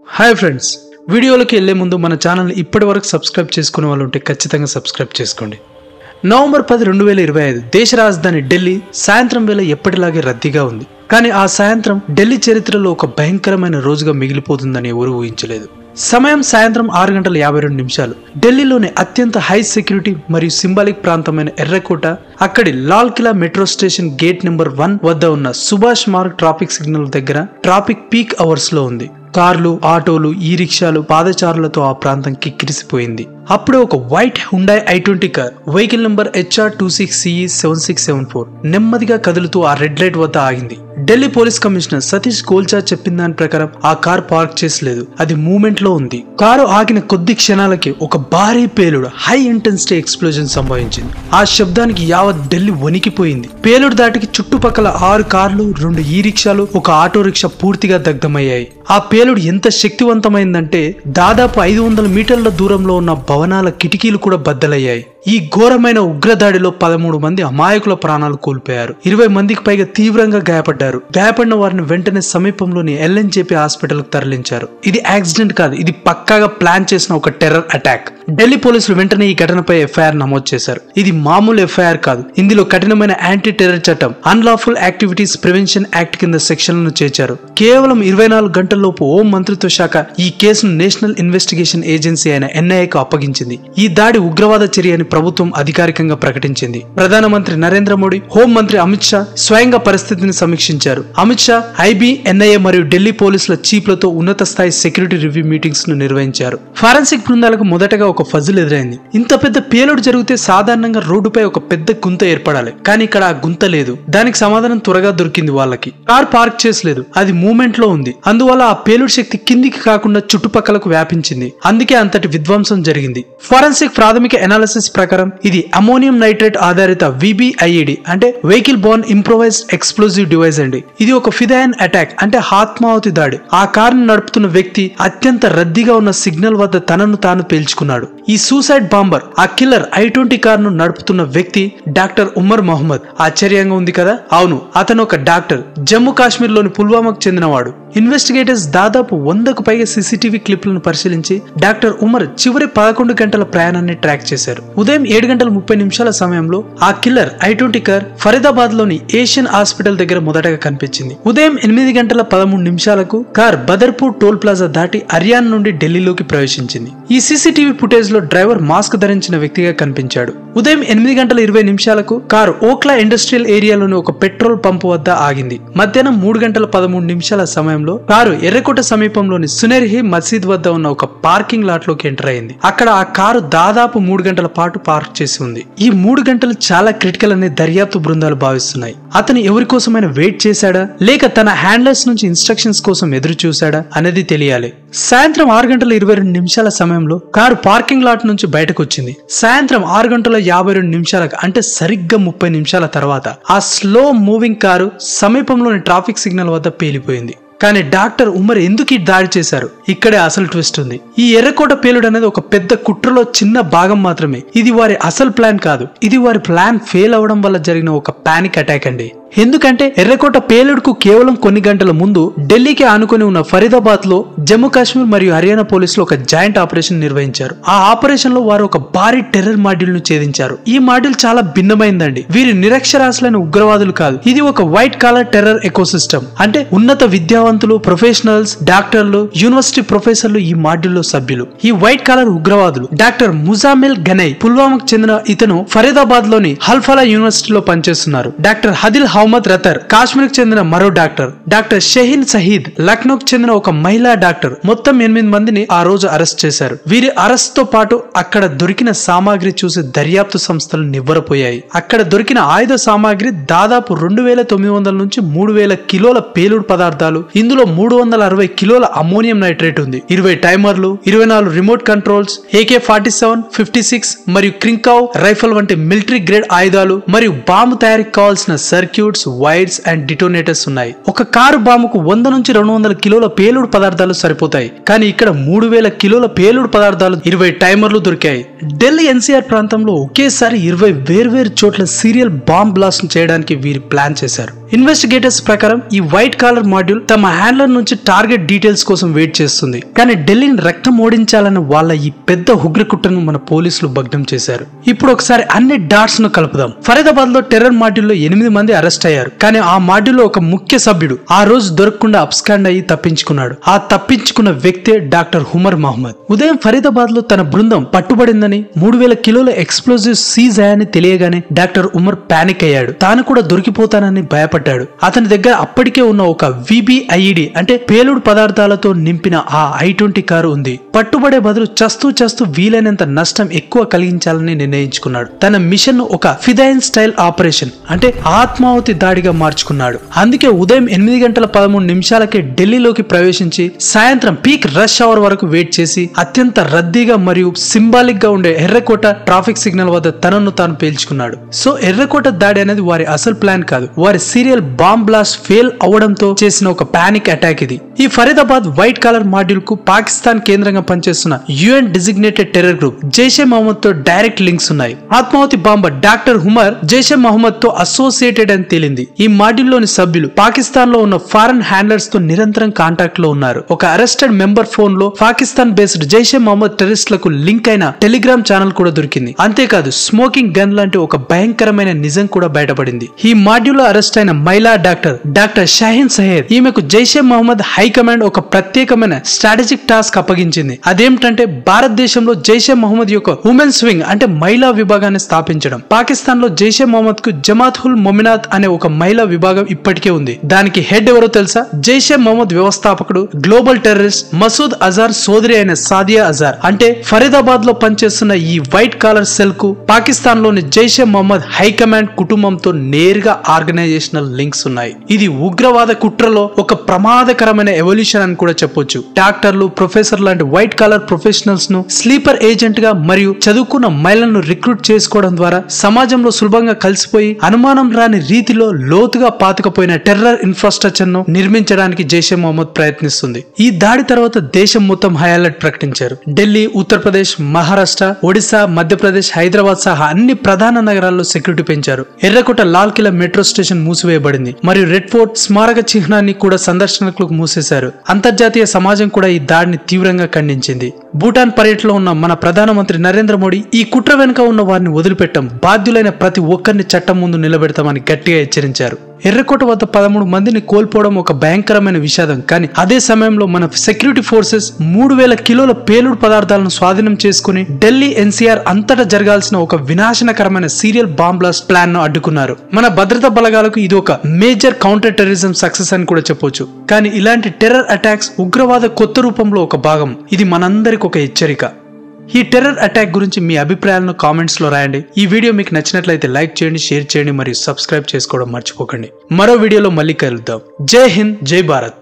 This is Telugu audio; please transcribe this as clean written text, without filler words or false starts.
హాయ్ ఫ్రెండ్స్, వీడియోలోకి వెళ్లే ముందు మన ఛానల్ ఇప్పటివరకు సబ్స్క్రైబ్ చేసుకునే వాళ్ళు ఉంటే ఖచ్చితంగా సబ్స్క్రైబ్ చేసుకోండి. నవంబర్ 10, 2025 దేశ రాజధాని ఢిల్లీ సాయంత్రం వేళ ఎప్పటిలాగే రద్దీగా ఉంది. కానీ ఆ సాయంత్రం ఢిల్లీ చరిత్రలో ఒక భయంకరమైన రోజుగా మిగిలిపోతుందని ఎవరూ ఊహించలేదు. సమయం సాయంత్రం 6:52. ఢిల్లీలోని అత్యంత హై సెక్యూరిటీ మరియు సింబాలిక్ ప్రాంతమైన ఎర్రకోట, అక్కడి Lal Qila metro station gate number 1 వద్ద ఉన్న సుభాష్ మార్గ్ ట్రాఫిక్ సిగ్నల్ దగ్గర ట్రాఫిక్ పీక్ అవర్స్ లో ఉంది. కార్లు, ఆటోలు, ఈ రిక్షాలు, పాదచారులతో ఆ ప్రాంతం కిక్కిరిసిపోయింది. అప్పుడే ఒక white Hyundai i20 car vehicle number HR26CE7674 నెమ్మదిగా కదులుతూ ఆ రెడ్ లైట్ వద్ద ఆగింది. ఢిల్లీ పోలీస్ కమిషనర్ సతీష్ గోల్చా చెప్పిన దాని ప్రకారం ఆ కార్ పార్క్ చేసలేదు, అది మూవ్మెంట్ లో ఉంది. కారు ఆగిన కొద్ది క్షణాలకి ఒక భారీ పేలుడు, హై ఇంటెన్సిటీ ఎక్స్ప్లోజన్ సంభవించింది. ఆ శబ్దానికి యావత్ ఢిల్లీ వణికిపోయింది. పేలుడు దాటికి చుట్టుపక్కల 6 కార్లు, 2 ఈ రిక్షాలు, ఒక ఆటో రిక్షా పూర్తిగా దగ్ధమయ్యాయి. ఆ పేలుడు ఎంత శక్తివంతమైందంటే దాదాపు 500 మీటర్ల దూరంలో ఉన్న భవనాల కిటికీలు కూడా బద్దలయ్యాయి. ఈ ఘోరమైన ఉగ్రదాడిలో 13 మంది అమాయకుల ప్రాణాలు కోల్పోయారు. 20 మందికి పైగా తీవ్రంగా గాయపడ్డారు. గాయపడిన వారిని వెంటనే సమీపంలోని LNJP హాస్పిటల్ కు తరలించారు. ఇది యాక్సిడెంట్ కాదు, ఇది పక్కాగా ప్లాన్ చేసిన ఒక టెర్రర్ అటాక్. ఢిల్లీ పోలీసులు వెంటనే ఈ ఘటనపై FIR నమోదు చేశారు. ఇది మామూలు FIR కాదు, ఇందులో కఠినమైన యాంటీ టెర్రర్ చట్టం అన్లాఫుల్ యాక్టివిటీస్ ప్రివెన్షన్ యాక్ట్ కింద సెక్షన్లను చేర్చారు. కేవలం 24 గంటల్లోపు హోం మంత్రిత్వ శాఖ ఈ కేసును నేషనల్ ఇన్వెస్టిగేషన్ ఏజెన్సీ అయిన NIAకు అప్పగించింది. ఈ దాడి ఉగ్రవాద చర్య అని ప్రభుత్వం అధికారికంగా ప్రకటించింది. ప్రధానమంత్రి నరేంద్ర మోడీ, హోం మంత్రి అమిత్ షా స్వయంగా పరిస్థితిని సమీక్షించారు. అమిత్ షా IB, NIA మరియు ఢిల్లీ పోలీసుల చీఫ్లతో ఉన్నత స్థాయి సెక్యూరిటీ రివ్యూ మీటింగ్స్ ను నిర్వహించారు. ఫారెన్సిక్ బృందాలకు మొదటగా ఒక ఫజిల్ ఎదురైంది. ఇంత పెద్ద పేలుడు జరిగితే సాధారణంగా రోడ్డుపై ఒక పెద్ద గుంత ఏర్పడాలి, కానీ ఇక్కడ ఆ గుంత లేదు. దానికి సమాధానం త్వరగా దొరికింది. వాళ్ళకి కార్ పార్క్ చేసలేదు, అది మూవ్మెంట్ లో ఉంది. అందువల్ల ఆ పేలుడు శక్తి కిందికి కాకుండా చుట్టుపక్కలకు వ్యాపించింది. అందుకే అంతటి విధ్వంసం జరిగింది. ఫారెన్సిక్ ప్రాథమిక ఎనాలిసిస్ ప్రకారం ఇది అమోనియం నైట్రేట్ ఆధారిత VBIED అంటే vehicle Born improvised explosive device అండి. ఇది ఒక ఫిదాయన్ అటాక్ అంటే ఆత్మాహుతి దాడి. ఆ కారును నడుపుతున్న వ్యక్తి అత్యంత రద్దీగా ఉన్న సిగ్నల్ వద్ద తనను తాను పేల్చుకున్నాడు. ఈ సూసైడ్ బాంబర్, ఆ కిల్లర్ i20 కారును నడుపుతున్న వ్యక్తి డాక్టర్ ఉమర్ మొహమ్మద్. ఆశ్చర్యంగా ఉంది కదా? అవును, అతను ఒక డాక్టర్. జమ్మూ కాశ్మీర్ లోని పుల్వామాకు చెందినవాడు. ఇన్వెస్టిగేటర్స్ దాదాపు 100కు పైగా CCTV క్లిప్లను పరిశీలించి డాక్టర్ ఉమర్ చివరి 11 గంటల ప్రయాణాన్ని ట్రాక్ చేశారు. ఉదయం 7:30 సమయంలో ఆ కిల్లర్ i20 కార్ ఫరీదాబాద్ లోని ఏషియన్ హాస్పిటల్ దగ్గర మొదటగా కనిపించింది. ఉదయం 8:13 కార్ బదర్పూర్ టోల్ ప్లాజా దాటి హర్యానా నుండి ఢిల్లీలోకి ప్రవేశించింది. ఈ CCTV ఫుటేజ్ లో డ్రైవర్ మాస్క్ ధరించిన వ్యక్తిగా కనిపించాడు. ఉదయం 8:20 కారు ఓక్లా ఇండస్ట్రియల్ ఏరియాలోని ఒక పెట్రోల్ పంపు వద్ద ఆగింది. మధ్యాహ్నం 3:13 సమయంలో కారు ఎర్రకోట సమీపంలోని సునేర్హి మసీద్ వద్ద ఉన్న ఒక పార్కింగ్ లాట్ లోకి ఎంటర్ అయింది. అక్కడ ఆ కారు దాదాపు 3 గంటల పాటు పార్క్ చేసి ఉంది. ఈ 3 గంటలు చాలా క్రిటికల్ అనే దర్యాప్తు బృందాలు భావిస్తున్నాయి. అతను ఎవరి కోసమైనా వెయిట్ చేశాడా, లేక తన హ్యాండ్లర్స్ నుంచి ఇన్స్ట్రక్షన్స్ కోసం ఎదురు చూశాడా అనేది తెలియాలి. సాయంత్రం 6:22 సమయంలో కారు పార్కింగ్ లాట్ నుంచి బయటకు వచ్చింది. సాయంత్రం 6:52 అంటే సరిగ్గా 30 నిమిషాల తర్వాత ఆ స్లో మూవింగ్ కారు సమీపంలోని ట్రాఫిక్ సిగ్నల్ వద్ద పేలిపోయింది. కానీ డాక్టర్ ఉమర్ ఎందుకు ఈ దాడి చేశారు? ఇక్కడే అసలు ట్విస్ట్ ఉంది. ఈ ఎర్రకోట పేలుడు అనేది ఒక పెద్ద కుట్రలో చిన్న భాగం మాత్రమే. ఇది వారి అసలు ప్లాన్ కాదు. ఇది వారి ప్లాన్ ఫెయిల్ అవడం వల్ల జరిగిన ఒక పానిక్ అటాక్ అండి. ఎందుకంటే ఎర్రకోట పేలుడుకు కేవలం కొన్ని గంటల ముందు ఢిల్లీకి ఆనుకొని ఉన్న ఫరీదాబాద్ లో జమ్మూ కాశ్మీర్ మరియు హర్యానా పోలీసులు ఒక జాయింట్ ఆపరేషన్ నిర్వహించారు. ఆ ఆపరేషన్ లో వారు ఒక భారీ టెర్రర్ మాడ్యూల్ ను ఛేదించారు. ఈ మాడ్యూల్ చాలా భిన్నమైందండి. వీరి నిరక్షరాస్యులైన ఉగ్రవాదులు కాదు, ఇది ఒక వైట్ కాలర్ టెర్రర్ ఎకోసిస్టమ్. అంటే ఉన్నత విద్యావంతులు, ప్రొఫెషనల్స్, డాక్టర్లు, యూనివర్సిటీ ప్రొఫెసర్లు ఈ మాడ్యూల్ లో సభ్యులు. ఈ వైట్ కాలర్ ఉగ్రవాదులు డాక్టర్ ముజామిల్ గనై, పుల్వామాకు చెందిన ఇతను ఫరీదాబాద్ లోని హల్ఫలా యూనివర్సిటీలో పనిచేస్తున్నారు. డాక్టర్ హదిల్ హౌమద్ రతర్, కాశ్మీర్ కు చెందిన మరో డాక్టర్. డాక్టర్ షహీన్ సహీద్, లక్నోకు చెందిన ఒక మహిళా డాక్టర్. మొత్తం 8 మందిని ఆ రోజు అరెస్ట్ చేశారు. వీరి అరెస్ట్ తో పాటు అక్కడ దొరికిన సామాగ్రి చూసి దర్యాప్తు సంస్థలు నివ్వరపోయాయి. అక్కడ దొరికిన ఆయుధ సామాగ్రి దాదాపు 2900 నుంచి 3000 కిలోల పేలుడు పదార్థాలు. ఇందులో 360 కిలోల అమోనియం నైట్రేట్ ఉంది. 20 టైమర్లు, 24 రిమోట్ కంట్రోల్స్, AK-47, 56 మరియు క్రింకావ్ రైఫల్ వంటి మిలిటరీ గ్రేడ్ ఆయుధాలు మరియు బాంబు తయారీకి కావాల్సిన సర్క్యూట్స్, వైర్స్ అండ్ డిటోనేటర్స్ ఉన్నాయి. ఒక కారు బాంబుకు 100 నుంచి 200 కిలోల పేలుడు పదార్థాలు సరిపోతాయి. కానీ ఇక్కడ 3000 కిలోల పేలుడు పదార్థాలు, 20 టైమర్లు దొరికాయి. ఢిల్లీ ఎన్సీఆర్ ప్రాంతంలో ఒకేసారి 20 వేర్వేరు చోట్ల సీరియల్ బాంబ్ బ్లాస్ట్ చేయడానికి వీరు ప్లాన్ చేశారు. ఇన్వెస్టిగేటర్స్ ప్రకారం ఈ వైట్ కాలర్ మాడ్యూల్ తమ హ్యాండ్లర్ నుంచి టార్గెట్ డీటెయిల్స్ కోసం వెయిట్ చేస్తుంది. కానీ ఢిల్లీని రక్తం ఓడించాలని వాళ్ళ ఈ పెద్ద ఉగ్రకుట్రను మన పోలీసులు భగ్నం చేశారు. ఇప్పుడు ఒకసారి అన్ని డాట్స్ ను కలుపుదాం. ఫరీదాబాద్ లో టెర్రర్ మాడ్యూల్ లో 8 మంది అరెస్ట్ అయ్యారు. కానీ ఆ మాడ్యూల్ లో ఒక ముఖ్య సభ్యుడు ఆ రోజు దొరకకుండా అబ్స్కాండ్ అయ్యి తప్పించుకున్నాడు. ఆ తప్పించుకున్న వ్యక్తే డాక్టర్ ఉమర్ మహమ్మద్. ఉదయం ఫరీదాబాద్ లో తన బృందం పట్టుబడిందని 3000 కిలోల ఎక్స్ప్లోజివ్ సీజ్ అయ్యాని తెలియగానే డాక్టర్ ఉమర్ పానిక్ అయ్యాడు. తాను కూడా దొరికిపోతానని భయపడ్డాడు. అతని దగ్గర అప్పటికే ఉన్న ఒక VBIED అంటే పేలుడు పదార్థాలతో నింపిన ఆ I-20 కారు ఉంది. పట్టుబడే బదులు చస్తూ వీలైనంత నష్టం ఎక్కువ కలిగించాలని నిర్ణయించుకున్నాడు. తన మిషన్ ను ఒక ఫిదాయిన్ స్టైల్ ఆపరేషన్ అంటే ఆత్మాహుతి దాడిగా మార్చుకున్నాడు. అందుకే ఉదయం 8:13 ఢిల్లీలోకి ప్రవేశించి సాయంత్రం పీక్ రష్ అవర్ వరకు వెయిట్ చేసి అత్యంత రద్దీగా మరియు సింబాలిక్ గా ఉండే ఎర్రకోట ట్రాఫిక్ సిగ్నల్ వద్ద తనను తాను పేల్చుకున్నాడు. సో ఎర్రకోట దాడి అనేది వారి అసలు ప్లాన్ కాదు. వారి సీరియల్ బాంబ్ బ్లాస్ట్ ఫెయిల్ అవడంతో చేసిన ఒక పానిక్ అటాక్ ఇది. ఈ ఫరీదాబాద్ వైట్ కాలర్ మాడ్యూల్ కు పాకిస్తాన్ కేంద్రంగా పనిచేస్తున్న UN designated terror group Jaish e Mohammed తో డైరెక్ట్ లింక్స్ ఉన్నాయి. ఆత్మాహుతి బాంబర్ డాక్టర్ ఉమర్ జైషే మహమ్మద్ తో అసోసియేటెడ్ అని తేలింది. ఈ మాడ్యూల్ లోని సభ్యులు పాకిస్తాన్ లో ఉన్న ఫారెన్ హ్యాండ్లర్స్ తో నిరంతరం కాంటాక్ట్ లో ఉన్నారు. ఒక అరెస్టెడ్ మెంబర్ ఫోన్ లో పాకిస్తాన్ బేస్డ్ జైషే మహమ్మద్ టెర్రరిస్టులకు లింక్ అయిన టెలిగ్రామ్ ఛానల్ కూడా దొరికింది. అంతేకాదు స్మోకింగ్ గన్ లాంటి ఒక భయంకరమైన నిజం కూడా బయటపడింది. ఈ మాడ్యూల్ లో అరెస్ట్ అయిన మహిళా డాక్టర్ షాహీన్ సహేద్ ఈమెకు జైషే మహమ్మద్ హైకమాండ్ ఒక ప్రత్యేకమైన స్ట్రాటజిక్ టాస్క్ అప్పగించింది. అదేమిటంటే భారతదేశంలో జైషే మహమ్మద్ యొక్క ఉమెన్స్ వింగ్ అంటే మహిళా విభాగాన్ని స్థాపించడం. పాకిస్తాన్ లో జైషే మహమ్మద్ కు జమాత్ ఉల్ మొమినాత్ అనే ఒక మహిళా విభాగం ఇప్పటికే ఉంది. దానికి హెడ్ ఎవరో తెలుసా? జైషే మహమ్మద్ వ్యవస్థాపకుడు గ్లోబల్ టెర్రరిస్ట్ మసూద్ అజార్ సోదరి అయిన సాదియా అజార్. అంటే ఫరీదాబాద్ లో పనిచేస్తున్న ఈ వైట్ కాలర్ సెల్ కు పాకిస్తాన్ లోని జైషే మహమ్మద్ హైకమాండ్ కుటుంబంతో నేరుగా ఆర్గనైజేషనల్ లింక్స్ ఉన్నాయి. ఇది ఉగ్రవాద కుట్రలో ఒక ప్రమాదకరమైన ఎవల్యూషన్ అని కూడా చెప్పొచ్చు. డాక్టర్లు, ప్రొఫెసర్ లాంటి వైట్ కాలర్ ప్రొఫెషనల్స్ ను స్లీపర్ ఏజెంట్ గా మరియు చదువుకున్న మహిళలను రిక్రూట్ చేసుకోవడం ద్వారా సమాజంలో సులభంగా కలిసిపోయి అనుమానం రాని రీతిలో లోతుగా పాతుకుపోయిన టెర్రర్ ఇన్ఫ్రాస్ట్రక్చర్ ను నిర్మించడానికి జైషే మహమ్మద్ ప్రయత్నిస్తుంది. ఈ దాడి తర్వాత దేశం మొత్తం హై అలర్ట్ ప్రకటించారు. ఢిల్లీ, ఉత్తరప్రదేశ్, మహారాష్ట్ర, ఒడిశా, మధ్యప్రదేశ్, హైదరాబాద్ సహా అన్ని ప్రధాన నగరాల్లో సెక్యూరిటీ పెంచారు. ఎర్రకోట లాల్ కిలా మెట్రో స్టేషన్ మూసివేయబడింది మరియు రెడ్ ఫోర్ట్ స్మారక చిహ్నాన్ని కూడా సందర్శకులకు మూసేశారు. అంతర్జాతీయ సమాజం కూడా ఈ దాడిని తీవ్రంగా ఖండించింది. భూటాన్ పర్యటనలో ఉన్న మన ప్రధానమంత్రి నరేంద్ర మోడీ ఈ కుట్ర వెనుక ఉన్న వారిని వదిలిపెట్టం, బాధ్యులైన ప్రతి ఒక్కరిని చట్టం ముందు నిలబెడతామని గట్టిగా హెచ్చరించారు. ఎర్రకోట వద్ద 13 మందిని కోల్పోవడం ఒక భయంకరమైన విషాదం. కానీ అదే సమయంలో మన సెక్యూరిటీ ఫోర్సెస్ 3000 కిలోల పేలుడు పదార్థాలను స్వాధీనం చేసుకుని ఢిల్లీ NCR అంతటా జరగాల్సిన ఒక వినాశనకరమైన సీరియల్ బాంబ్ బ్లాస్ట్ ప్లాన్ ను అడ్డుకున్నారు. మన భద్రతా బలగాలకు ఇది ఒక మేజర్ కౌంటర్ టెర్రరిజం సక్సెస్ అని కూడా చెప్పొచ్చు. కానీ ఇలాంటి టెర్రర్ అటాక్స్ ఉగ్రవాద కొత్త రూపంలో ఒక భాగం. ఇది మనందరికి ఒక హెచ్చరిక. ఈ టెర్రర్ అటాక్ గురించి మీ అభిప్రాయాలను కామెంట్స్ లో రాయండి. ఈ వీడియో మీకు నచ్చినట్లయితే లైక్ చేయండి, షేర్ చేయండి మరియు సబ్స్క్రైబ్ చేసుకోవడం మర్చిపోకండి. మరో వీడియోలో మళ్ళీ కలుద్దాం. జై హింద్, జై భారత్.